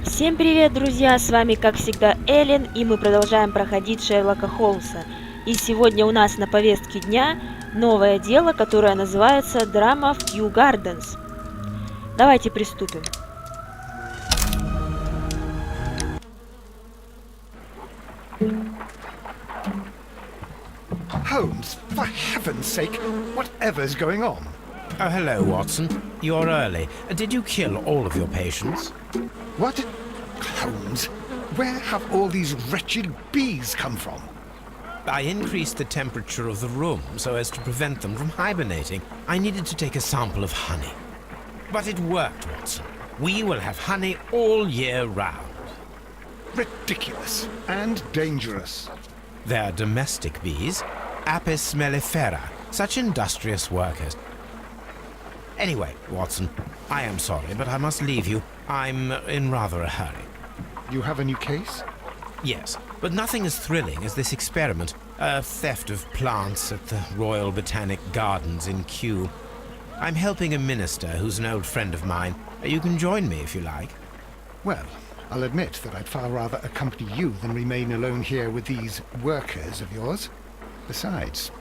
Всем привет, друзья! С вами, как всегда, Эллен, и мы продолжаем проходить Шерлока Холмса. И сегодня у нас на повестке дня новое дело, которое называется «Драма в Кью-Гарденс». Давайте приступим. Holmes, for heaven's sake, whatever's going on? Oh, hello, Watson. You're early. Did you kill all of your patients? What? Holmes, where have all these wretched bees come from? I increased the temperature of the room so as to prevent them from hibernating. I needed to take a sample of honey. But it worked, Watson. We will have honey all year round. Ridiculous and dangerous. They're domestic bees, Apis mellifera, such industrious workers. Anyway, Watson, I am sorry, but I must leave you. I'm in rather a hurry. You have a new case? Yes, but nothing as thrilling as this experiment. A theft of plants at the Royal Botanic Gardens in Kew. I'm helping a minister who's an old friend of mine. You can join me if you like. Well, I'll admit that I'd far rather accompany you than remain alone here with these workers of yours. Besides,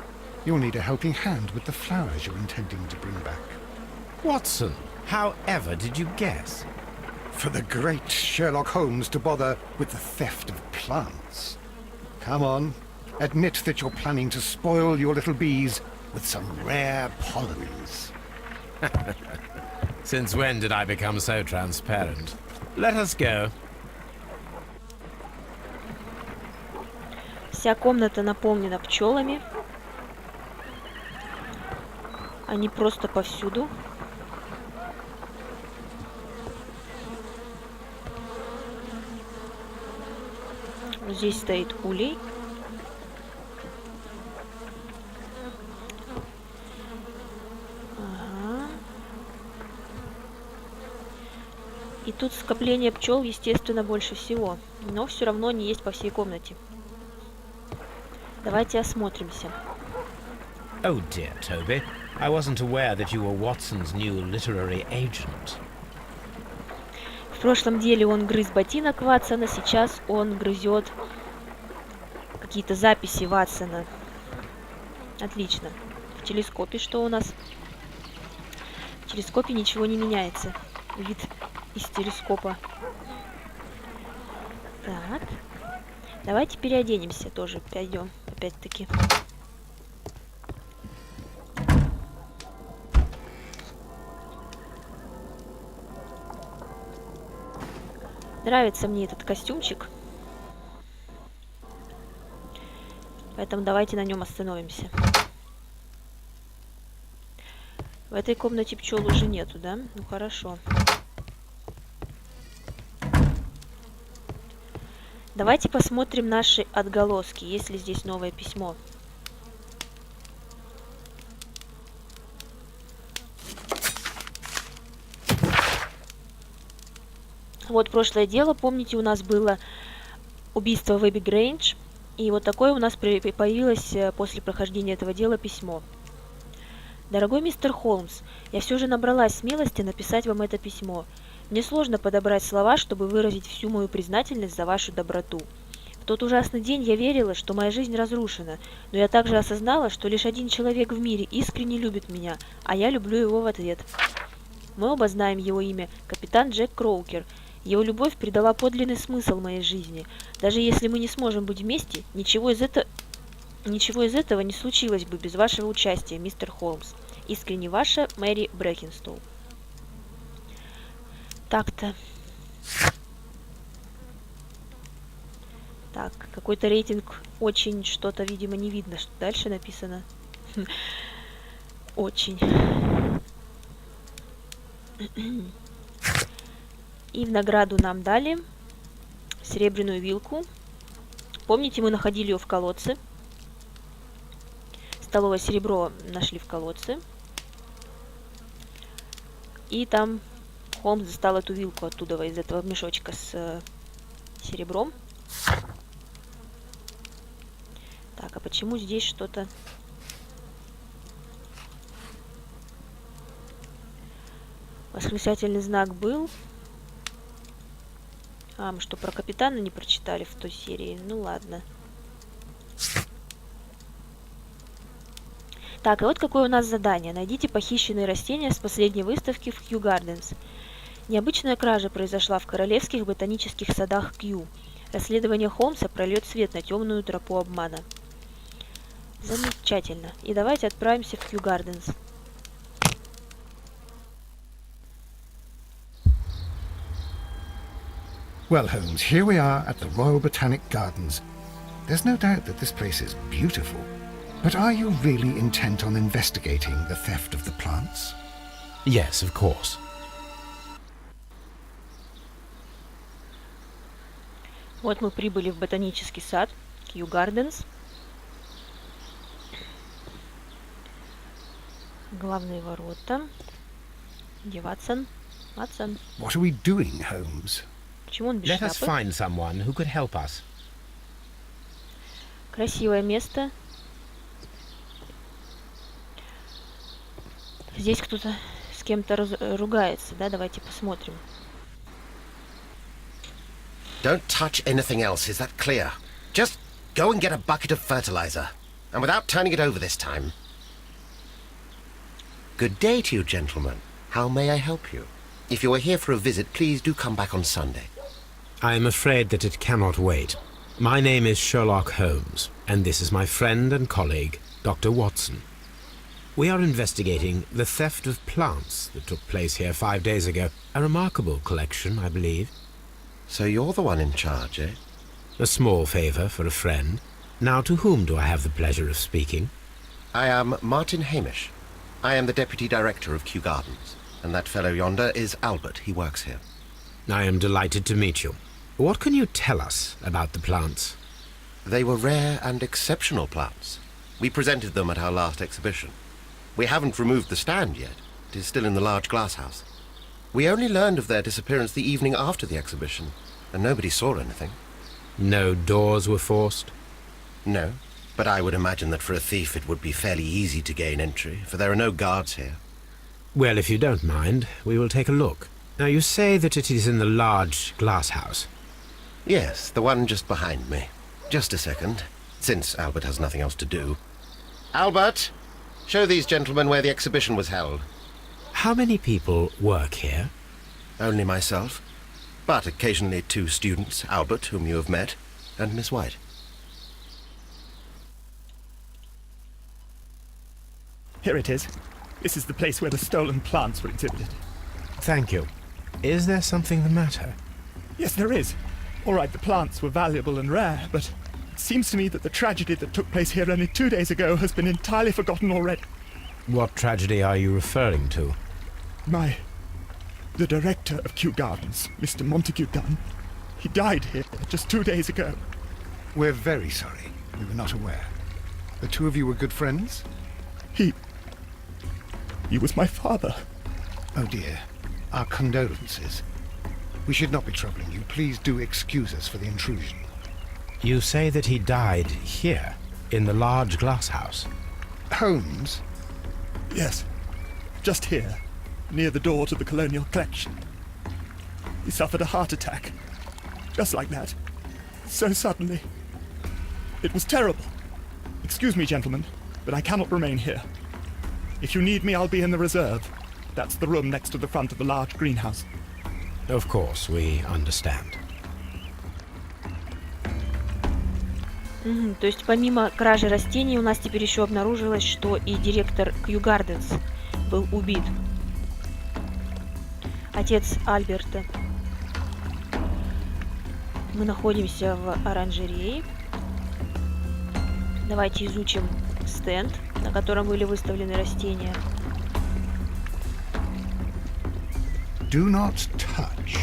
you'll need a helping hand with the flowers you're intending to bring back. Watson, however did you guess? For the great Sherlock Holmes to bother with the theft of plants. Come on, admit that you're planning to spoil your little bees with some rare pollens. Since when did I become so transparent? Let us go. Вся комната наполнена пчелами. Они просто повсюду. Здесь стоит улей. Ага. И тут скопление пчел, естественно, больше всего. Но все равно они есть по всей комнате. Давайте осмотримся. Oh dear, Toby. I wasn't aware that you were Watson's new literary agent. В прошлом деле он грыз ботинок Ватсона, сейчас он грызет какие-то записи Ватсона. Отлично. В телескопе что у нас? В телескопе ничего не меняется. Вид из телескопа. Так. Давайте переоденемся тоже. Пойдем, опять-таки. Нравится мне этот костюмчик. Поэтому давайте на нем остановимся. В этой комнате пчел уже нету, да? Ну хорошо. Давайте посмотрим наши отголоски. Есть ли здесь новое письмо? Вот прошлое дело, помните, у нас было убийство в Эбби-Грейндж. И вот такое у нас появилось после прохождения этого дела письмо. Дорогой мистер Холмс, я все же набралась смелости написать вам это письмо. Мне сложно подобрать слова, чтобы выразить всю мою признательность за вашу доброту. В тот ужасный день я верила, что моя жизнь разрушена, но я также осознала, что лишь один человек в мире искренне любит меня, а я люблю его в ответ. Мы оба знаем его имя, капитан Джек Кроукер. Его любовь придала подлинный смысл моей жизни. Даже если мы не сможем быть вместе, ничего из этого не случилось бы без вашего участия, мистер Холмс. Искренне ваша Мэри Брэкинстоу. Так-то. Так, какой-то рейтинг очень что-то, видимо, не видно, что дальше написано. Очень. И в награду нам дали серебряную вилку. Помните, мы находили ее в колодце. Столовое серебро нашли в колодце. И там Холмс достал эту вилку оттуда, из этого мешочка с серебром. Так, а почему здесь что-то... Восклицательный знак был. А, мы что, про капитана не прочитали в той серии? Ну ладно. Так, и вот какое у нас задание. Найдите похищенные растения с последней выставки в Кью-Гарденс. Необычная кража произошла в королевских ботанических садах Кью. Расследование Холмса прольет свет на темную тропу обмана. Замечательно. И давайте отправимся в Кью-Гарденс. Well, Holmes, here we are at the Royal Botanic Gardens. There's no doubt that this place is beautiful. But are you really intent on investigating the theft of the plants? Yes, of course. Вот мы прибыли в ботанический сад Кью-Гарденс. Главные ворота. Где Ватсон? Ватсон. What are we doing, Holmes? Почему он без Let us шляпы? find someone who could help us. Красивое место. Здесь кто-то с кем-то ругается, да? Давайте посмотрим. Don't touch anything else, is that clear? Just go and get a bucket of fertilizer. And without turning it over this time. Good day to you, gentlemen. How may I help you? If you are here for a visit, please do come back on Sunday. I am afraid that it cannot wait. My name is Sherlock Holmes, and this is my friend and colleague, Dr. Watson. We are investigating the theft of plants that took place here 5 days ago. A remarkable collection, I believe. So you're the one in charge, eh? A small favour for a friend. Now, to whom do I have the pleasure of speaking? I am Martin Hamish. I am the Deputy Director of Kью-Гарденс. And that fellow yonder is Albert. He works here. I am delighted to meet you. What can you tell us about the plants? They were rare and exceptional plants. We presented them at our last exhibition. We haven't removed the stand yet. It is still in the large glass house. We only learned of their disappearance the evening after the exhibition, and nobody saw anything. No doors were forced? No, but I would imagine that for a thief it would be fairly easy to gain entry, for there are no guards here. Well, if you don't mind, we will take a look. Now, you say that it is in the large glass house. Yes, the one just behind me. Just a second, since Albert has nothing else to do. Albert, show these gentlemen where the exhibition was held. How many people work here? Only myself, but occasionally 2 students, Albert, whom you have met, and Miss White. Here it is. This is the place where the stolen plants were exhibited. Thank you. Is there something the matter? Yes, there is. All right, the plants were valuable and rare, but it seems to me that the tragedy that took place here only 2 days ago has been entirely forgotten already. What tragedy are you referring to? The director of Kью-Гарденс, Mr. Montague Dunn, he died here just 2 days ago. We're very sorry. We were not aware. The two of you were good friends? He was my father. Oh dear. Our condolences. We should not be troubling you. Please do excuse us for the intrusion. You say that he died here, in the large glass house. Holmes? Yes, just here, near the door to the colonial collection. He suffered a heart attack, just like that, so suddenly. It was terrible. Excuse me, gentlemen, but I cannot remain here. If you need me, I'll be in the reserve. That's the room next to the front of the large greenhouse. Of course, we understand. То есть помимо кражи растений у нас теперь еще обнаружилось, что и директор Кью-Гарденс был убит. Отец Альберта. Мы находимся в оранжерее. Давайте изучим стенд, на котором были выставлены растения. Do not touch.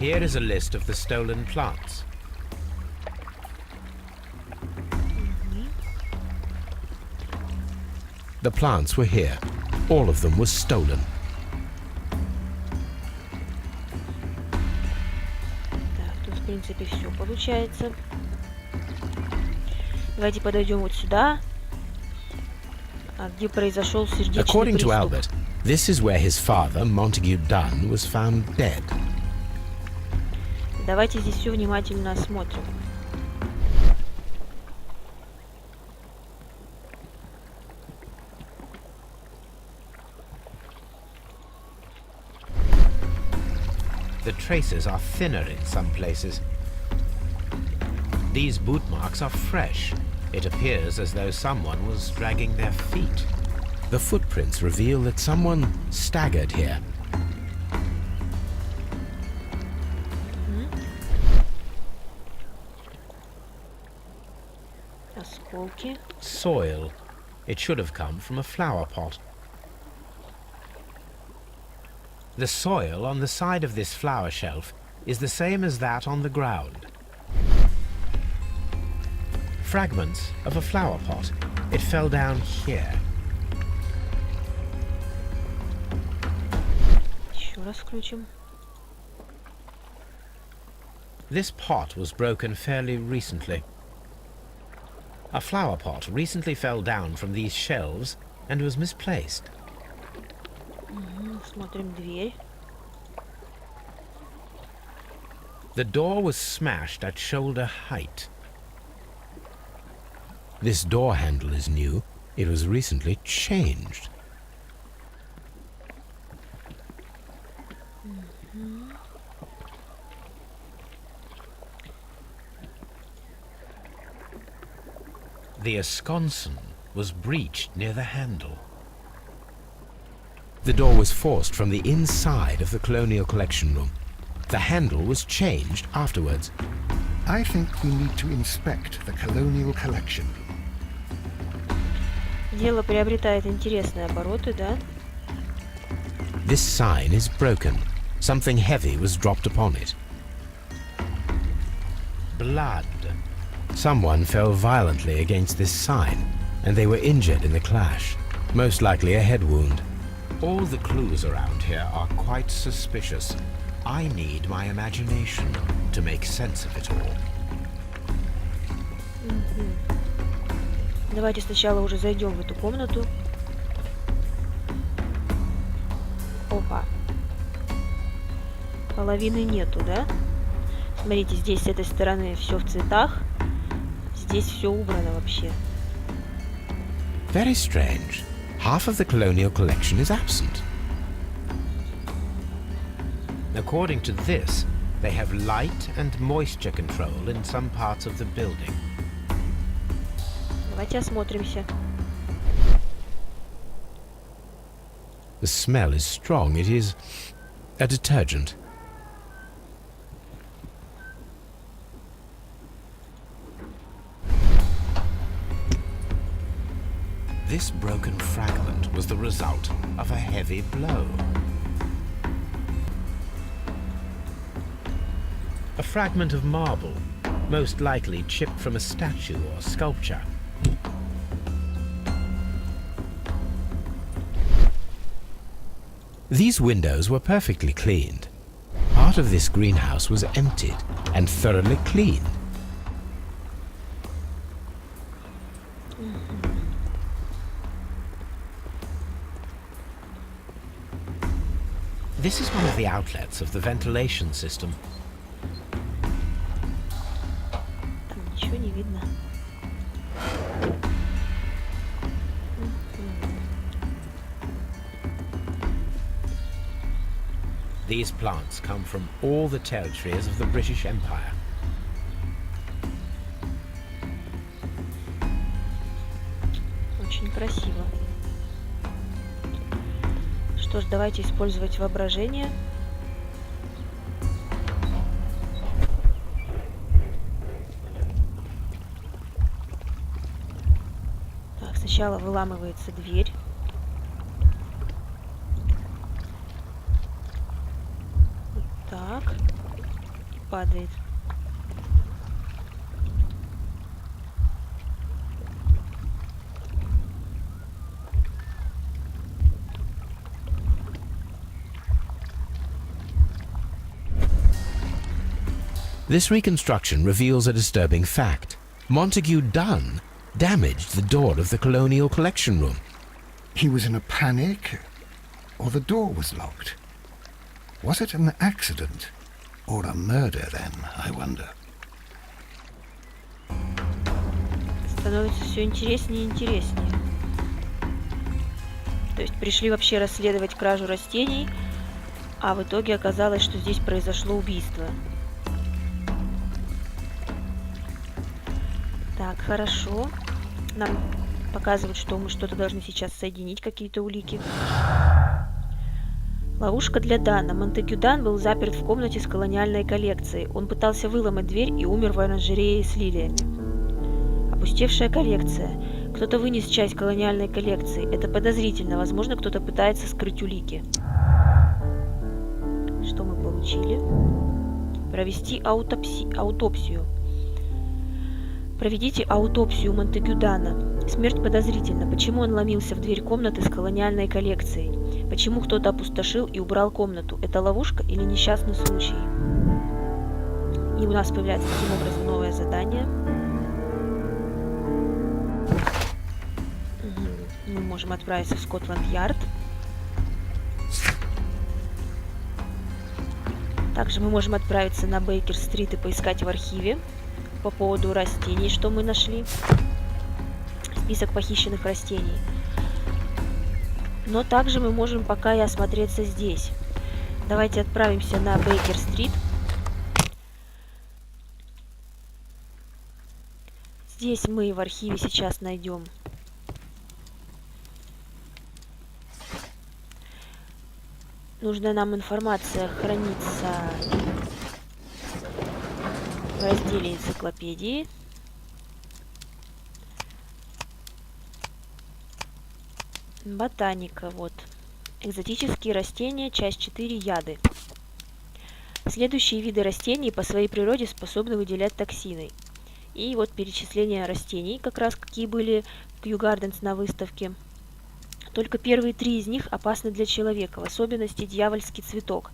Here is a list of the stolen plants. The plants were here. All of them were stolen. Так, тут в принципе все получается. Давайте подойдем вот сюда, где произошел сердечный According to приступ. Albert, This is where his father, Montague Dunn, was found dead. Давайте здесь все внимательно осмотрим. The traces are thinner in some places. These boot marks are fresh. It appears as though someone was dragging their feet. The footprints reveal that someone staggered here. Осколки. Soil. It should have come from a flower pot. The soil on the side of this flower shelf is the same as that on the ground. Fragments of a flower pot. It fell down here. Еще раз включим. This pot was broken fairly recently. A flower pot recently fell down from these shelves and was misplaced. Смотрим дверь. The door was smashed at shoulder height. This door handle is new. It was recently changed. The esconsson was breached near the handle. The door was forced from the inside of the Colonial Collection Room. The handle was changed afterwards. I think we need to inspect the Colonial Collection. Дело приобретает интересные обороты, да? This sign is broken. Something heavy was dropped upon it. Blood. Someone fell violently against this sign, and they were injured in the clash. Most likely a head wound. All the clues around here are quite suspicious. I need my imagination to make sense of it all. Давайте сначала уже зайдем в эту комнату. Опа. Половины нету, да? Смотрите, здесь с этой стороны все в цветах. Здесь все убрано вообще. Very strange. Half of the colonial collection is absent. According to this, they have light and moisture control in some parts of the building. Давайте осмотримся. The smell is strong. It is a detergent. This broken fragment was the result of a heavy blow. A fragment of marble, most likely chipped from a statue or sculpture. These windows were perfectly cleaned. Part of this greenhouse was emptied and thoroughly cleaned. This is one of the outlets of the ventilation system. Там ничего не видно. These plants come from all the territories of the British Empire. Очень красиво. Что ж, давайте использовать воображение. Так, сначала выламывается дверь. Вот так. Падает. This reconstruction reveals a disturbing fact. Montague Dunn damaged the door of the Colonial Collection Room. He was in a panic? or the door was locked. Was it an accident or a murder then, I wonder? Становится все интереснее и интереснее. То есть пришли вообще расследовать кражу растений, а в итоге оказалось, что здесь произошло убийство. Так, хорошо. Нам показывают, что мы что-то должны сейчас соединить, какие-то улики. Ловушка для Дана. Монтегю Дан был заперт в комнате с колониальной коллекцией. Он пытался выломать дверь и умер в оранжерее с лилиями. Опустевшая коллекция. Кто-то вынес часть колониальной коллекции. Это подозрительно. Возможно, кто-то пытается скрыть улики. Что мы получили? Провести аутопсию. Проведите аутопсию Монтегю Дана. Смерть подозрительна. Почему он ломился в дверь комнаты с колониальной коллекцией? Почему кто-то опустошил и убрал комнату? Это ловушка или несчастный случай? И у нас появляется таким образом новое задание. Мы можем отправиться в Скотланд-Ярд. Также мы можем отправиться на Бейкер-стрит и поискать в архиве по поводу растений, что мы нашли. Список похищенных растений. Но также мы можем пока и осмотреться здесь. Давайте отправимся на Бейкер-стрит. Здесь мы в архиве сейчас найдем нужная нам информация хранится в разделе энциклопедии. Ботаника, вот. Экзотические растения, часть 4, яды. Следующие виды растений по своей природе способны выделять токсины. И вот перечисление растений, как раз какие были в Кью-Гарденс на выставке. Только первые 3 из них опасны для человека, в особенности дьявольский цветок.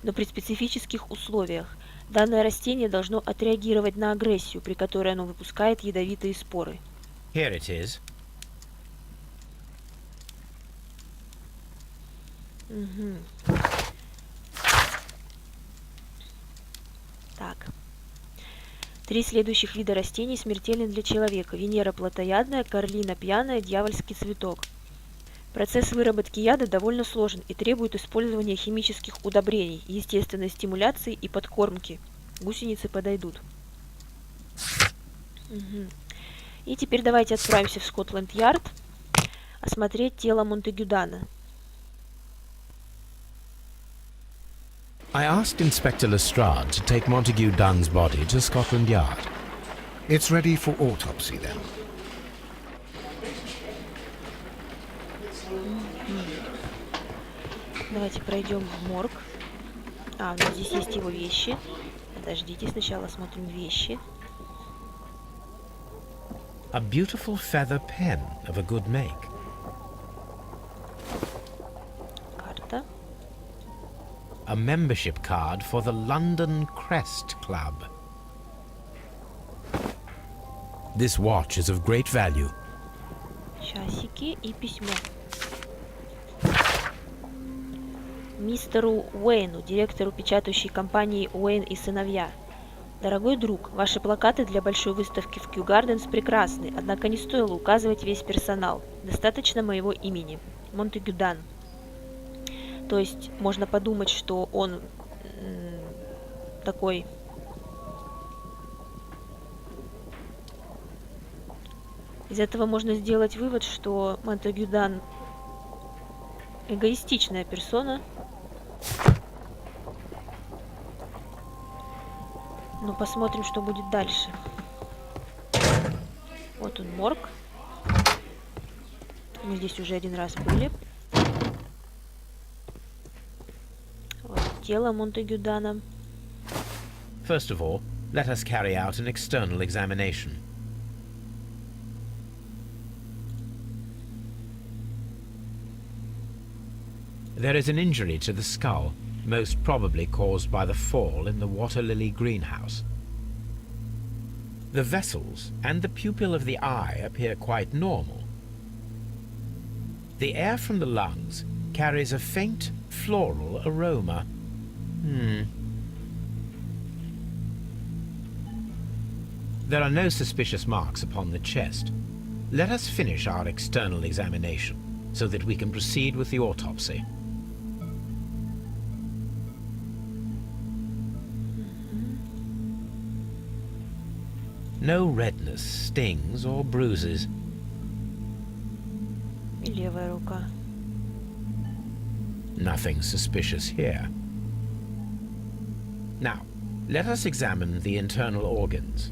Но при специфических условиях данное растение должно отреагировать на агрессию, при которой оно выпускает ядовитые споры. Here it is. Так. 3 следующих вида растений смертельны для человека. Венера плотоядная, карлина пьяная, дьявольский цветок. Процесс выработки яда довольно сложен и требует использования химических удобрений, естественной стимуляции и подкормки. Гусеницы подойдут. И теперь давайте отправимся в Скотланд-Ярд осмотреть тело Монтегю Дана. I asked Inspector Lestrade to take Montague Dunn's body to Scotland Yard. It's ready for autopsy then. Давайте пройдем в морг. У нас здесь есть его вещи. Подождите, сначала смотрим вещи. A beautiful feather pen of a good make. Карта. A membership card for the London Crest Club. This watch is of great value. Часики и письмо. Мистеру Уэйну, директору печатающей компании Уэйн и сыновья. Дорогой друг, ваши плакаты для большой выставки в Кью-Гарденс прекрасны, однако не стоило указывать весь персонал. Достаточно моего имени. Монтегю Дан. То есть можно подумать, что он такой из этого можно сделать вывод, что Монтегю Дан эгоистичная персона. Но посмотрим, что будет дальше. Вот он, морг. Мы здесь уже один раз были. Вот тело Монтегю Дана. First of all, let us carry out an external examination. There is an injury to the skull, most probably caused by the fall in the water lily greenhouse. The vessels and the pupil of the eye appear quite normal. The air from the lungs carries a faint floral aroma. There are no suspicious marks upon the chest. Let us finish our external examination so that we can proceed with the autopsy. No redness, stings, or bruises. И левая рука. Nothing suspicious here. Now, let us examine the internal organs.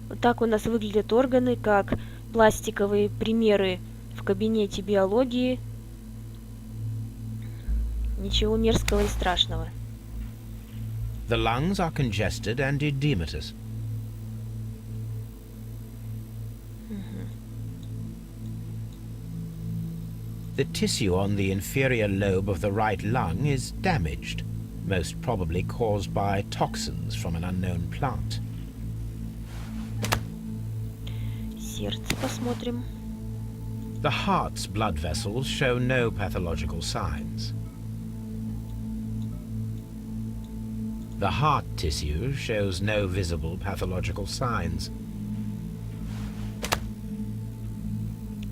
Вот так у нас выглядят органы, как пластиковые примеры в кабинете биологии. Ничего мерзкого и страшного. The lungs are congested and edematous. The tissue on the inferior lobe of the right lung is damaged, most probably caused by toxins from an unknown plant. Сердце посмотрим. The heart's blood vessels show no pathological signs. The heart tissue shows no visible pathological signs.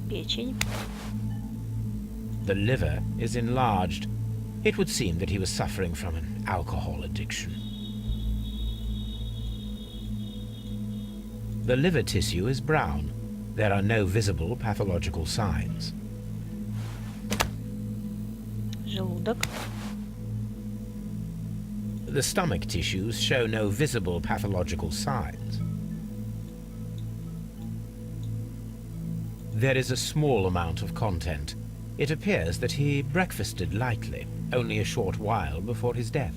Печень. The liver is enlarged. It would seem that he was suffering from an alcohol addiction. The liver tissue is brown. There are no visible pathological signs. Желудок. The stomach tissues show no visible pathological signs. There is a small amount of content. It appears that he breakfasted lightly, only a short while before his death.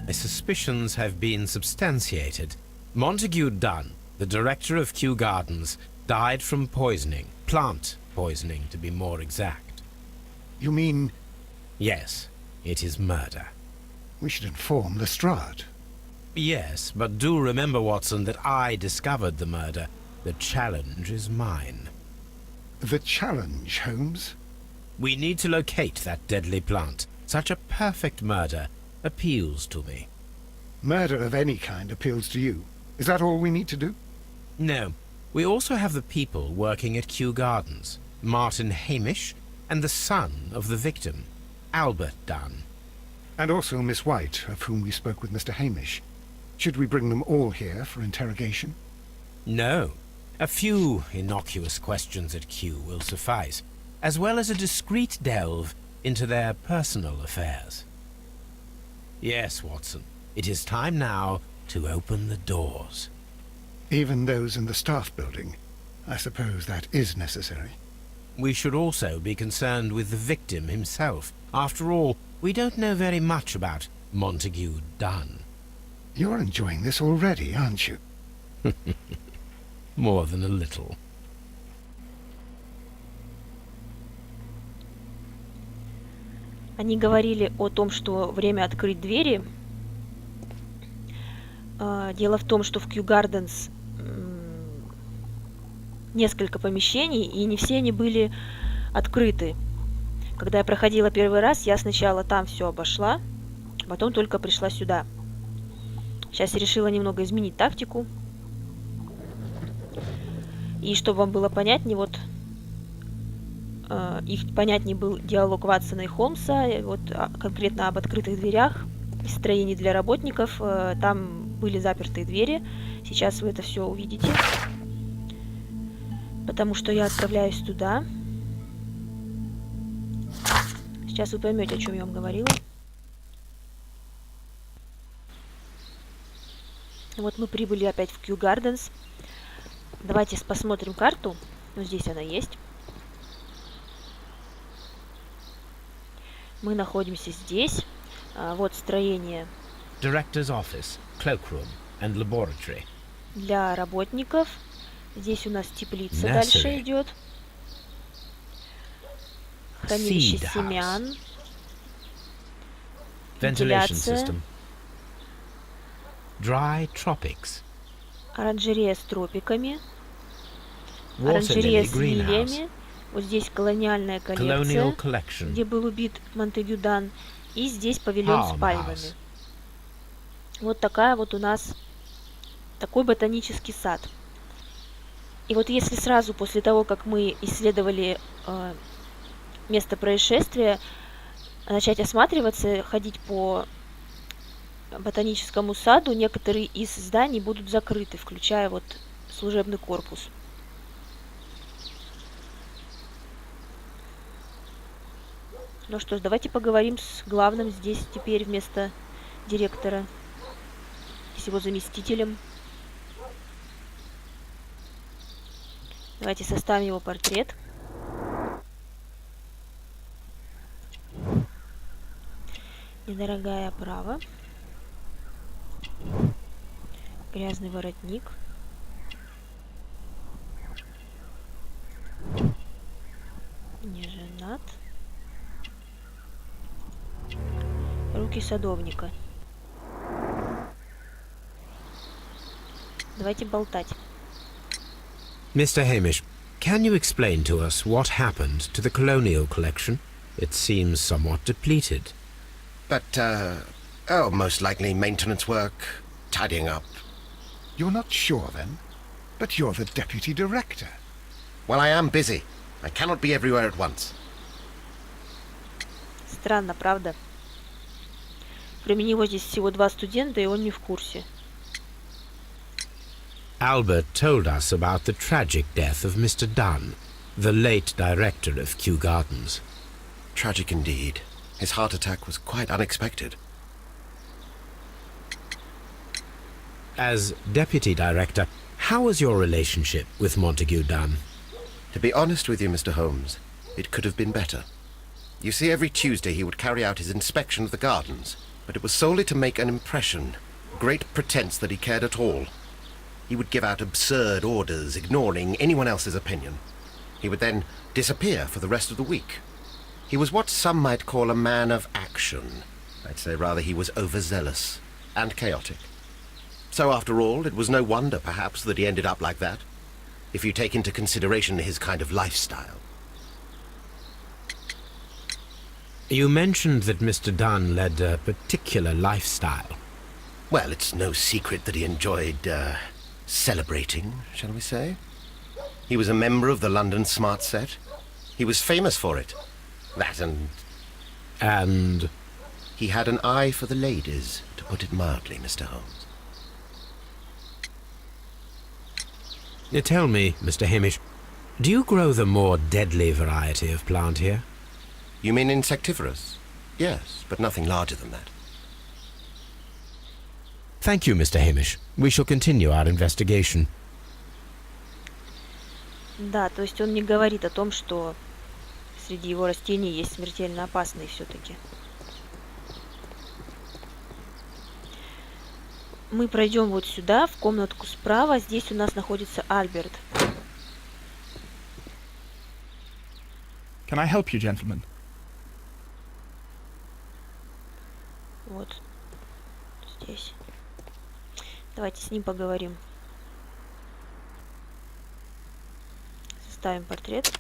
My suspicions have been substantiated. Montague Dunn, the director of Kью-Гарденс, died from poisoning. Plant poisoning, to be more exact. You mean Yes, it is murder. we should inform Lestrade? Yes, but do remember, Watson, that I discovered the murder. The challenge is mine. The challenge, Holmes? We need to locate that deadly plant. Such a perfect murder appeals to me. Murder of any kind appeals to you. Is that all we need to do? No, we also have the people working at Kью-Гарденс. Martin Hamish and the son of the victim, Albert Dunn. And also Miss White, of whom we spoke with Mr. Hamish. Should we bring them all here for interrogation? No, a few innocuous questions at Kew will suffice, as well as a discreet delve into their personal affairs. Yes, Watson, it is time now to open the doors. Even those in the staff building. I suppose that is necessary. We should also be concerned with the victim himself. After all, we don't know very much about Montague Dunn. You're enjoying this already, aren't you? More than a little. Они говорили о том, что время открыть двери. Дело в том, что в Кью-Гарденс несколько помещений, и не все они были открыты. Когда я проходила первый раз, я сначала там все обошла, потом только пришла сюда. Сейчас я решила немного изменить тактику. И чтобы вам было понятнее, вот их понятнее был диалог Ватсона и Холмса, вот конкретно об открытых дверях и строении для работников. Там были запертые двери. Сейчас вы это все увидите, потому что я отправляюсь туда. Сейчас вы поймете, о чем я вам говорила. Вот мы прибыли опять в Кью-Гарденс. Давайте посмотрим карту. Ну, здесь она есть. Мы находимся здесь. Вот строение Director's office, cloakroom and laboratory. для работников. Здесь у нас теплица Nursery. дальше идет. Хранилище Seed house. семян. Ventilation вентиляция, system. Dry tropics. оранжерея с тропиками, Water оранжерея lily с greenhouse. лилиями, вот здесь колониальная Colonial коллекция, collection. где был убит Монтегю Дан, и здесь павильон с пальмами. Farmhouse. Вот такая вот у нас, такой ботанический сад. И вот если сразу после того, как мы исследовали место происшествия, начать осматриваться, ходить по ботаническому саду, некоторые из зданий будут закрыты, включая вот служебный корпус. Ну что ж, давайте поговорим с главным здесь теперь вместо директора, с его заместителем. Давайте составим его портрет. Недорогая оправа. Грязный воротник. Не женат. Руки садовника. Давайте болтать. Mr. Hamish, can you explain to us what happened to the colonial collection? It seems somewhat depleted. But, most likely maintenance work, tidying up. You're not sure, then? But you're the deputy director. Well, I am busy. I cannot be everywhere at once. Странно, правда? Кроме него здесь всего 2 студента, и он не в курсе. Albert told us about the tragic death of Mr. Dunn, the late director of Kью-Гарденс. Tragic indeed. His heart attack was quite unexpected. As deputy director, how was your relationship with Montague Dunn? To be honest with you, Mr. Holmes, it could have been better. You see, every Tuesday he would carry out his inspection of the gardens, but it was solely to make an impression, great pretense that he cared at all. He would give out absurd orders, ignoring anyone else's opinion. He would then disappear for the rest of the week. He was what some might call a man of action. I'd say rather he was overzealous and chaotic. So after all, it was no wonder, perhaps, that he ended up like that, if you take into consideration his kind of lifestyle. You mentioned that Mr. Dunn led a particular lifestyle. Well, it's no secret that he enjoyed, celebrating, shall we say? He was a member of the London Smart Set. He was famous for it. That And he had an eye for the ladies, to put it mildly, Mr. Holmes. tell me, Mr. Hamish, do you grow the more deadly variety of plant here? You mean insectivorous? Yes, but nothing larger than that. Thank you, Mr. Hamish. We shall continue our investigation. Да, то есть он не говорит о том, что среди его растений есть смертельно опасные все-таки. Мы пройдем вот сюда, в комнатку справа. Здесь у нас находится Альберт. Can I help you, gentlemen? Вот здесь. Давайте с ним поговорим. Составим портрет.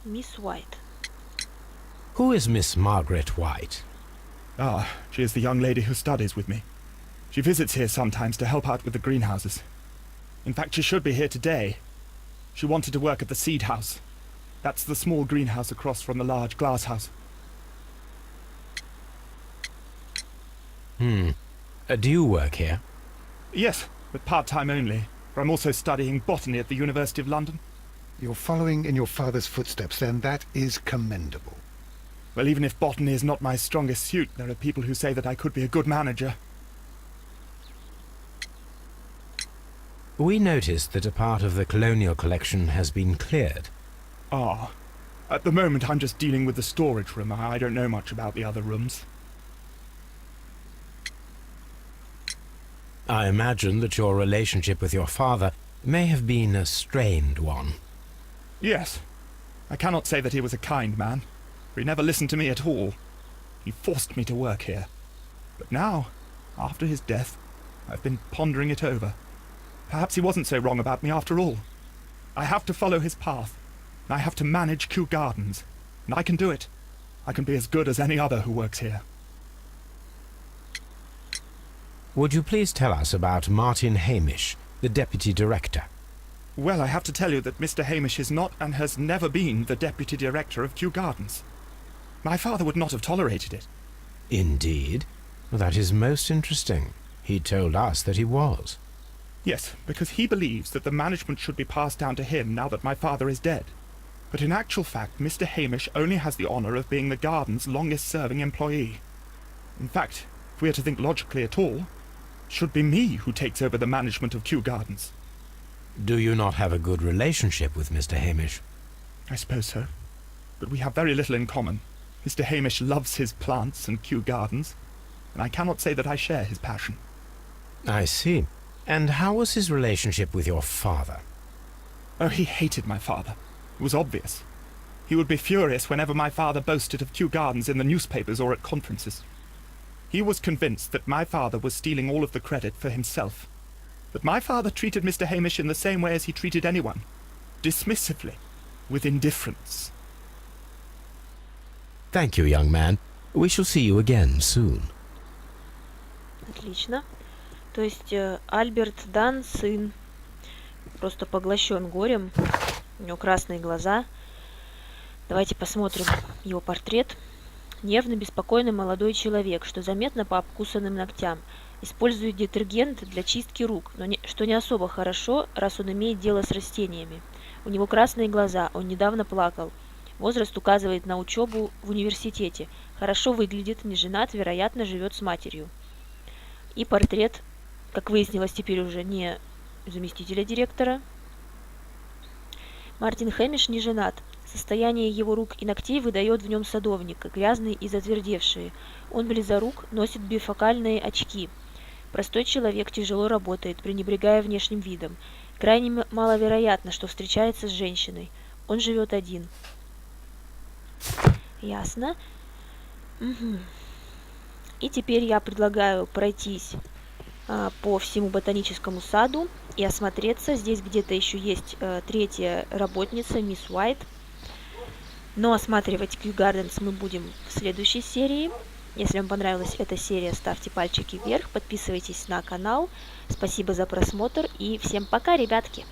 Miss White. Who is Miss Margaret White? Ah, she is the young lady who studies with me. She visits here sometimes to help out with the greenhouses. In fact, she should be here today. She wanted to work at the seed house. That's the small greenhouse across from the large glass house. Do you work here? Yes, but part-time only, for I'm also studying botany at the University of London. You're following in your father's footsteps, then. That is commendable. Well, even if botany is not my strongest suit, there are people who say that I could be a good manager. We noticed that a part of the colonial collection has been cleared. Ah. At the moment, I'm just dealing with the storage room. I don't know much about the other rooms. I imagine that your relationship with your father may have been a strained one. Yes. I cannot say that he was a kind man, for he never listened to me at all. He forced me to work here. But now, after his death, I've been pondering it over. Perhaps he wasn't so wrong about me after all. I have to follow his path. I have to manage Kyu-Gardens, and I can do it. I can be as good as any other who works here. Would you please tell us about Martin Hamish, the deputy director? Well, I have to tell you that Mr. Hamish is not and has never been the deputy director of Kyu-Gardens. My father would not have tolerated it. Indeed? Well, that is most interesting. He told us that he was. Yes, because he believes that the management should be passed down to him now that my father is dead. But in actual fact, Mr. Hamish only has the honour of being the garden's longest-serving employee. In fact, if we are to think logically at all, it should be me who takes over the management of Kyu-Gardens. Do you not have a good relationship with Mr. Hamish? I suppose so. But we have very little in common. Mr. Hamish loves his plants and Kyu-Gardens, and I cannot say that I share his passion. I see. And how was his relationship with your father? Oh, he hated my father. It was obvious. He would be furious whenever my father boasted of Kyu-Gardens in the newspapers or at conferences. He was convinced that my father was stealing all of the credit for himself. That my father treated Mr. Hamish in the same way as he treated anyone. Dismissively. With indifference. Thank you, young man. We shall see you again soon. Отлично. То есть Альберт Дан, сын, просто поглощен горем. У него красные глаза. Давайте посмотрим его портрет. Нервный, беспокойный молодой человек, что заметно по обкусанным ногтям. Использует детергент для чистки рук, но что не особо хорошо, раз он имеет дело с растениями. У него красные глаза, он недавно плакал. Возраст указывает на учебу в университете. Хорошо выглядит, не женат, вероятно, живет с матерью. И портрет, как выяснилось теперь уже, не заместителя директора. Мартин Хэмиш не женат. Состояние его рук и ногтей выдает в нем садовника, грязные и затвердевшие. Он близорук, носит бифокальные очки. Простой человек тяжело работает, пренебрегая внешним видом. Крайне маловероятно, что встречается с женщиной. Он живет один. Ясно. Угу. И теперь я предлагаю пройтись по всему ботаническому саду и осмотреться. Здесь где-то еще есть третья работница, мисс Уайт. Но осматривать Кью-Гарденс мы будем в следующей серии. Если вам понравилась эта серия, ставьте пальчики вверх, подписывайтесь на канал. Спасибо за просмотр и всем пока, ребятки!